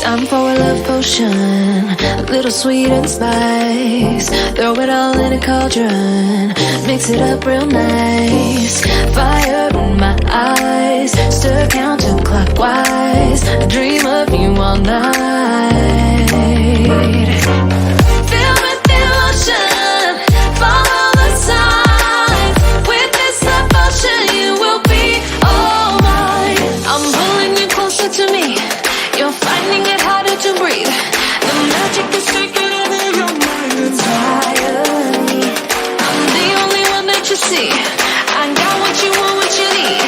Time for a love potion, a little sweet and spice. Throw it all in a cauldron, mix it up real nice. Fire in my eyes, stir counterclockwise. I dream of you all night. Feel with the emotion, follow the signs. With this devotion, you will be all mine. I'm pulling you closer to me. You're finding it harder to breathe. The magic is taking over your mind entirely. I'm the only one that you see. I got what you want, what you need.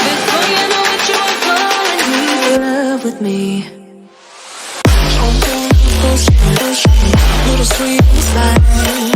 Before you know it, you are falling in love with me. Little sweet inside.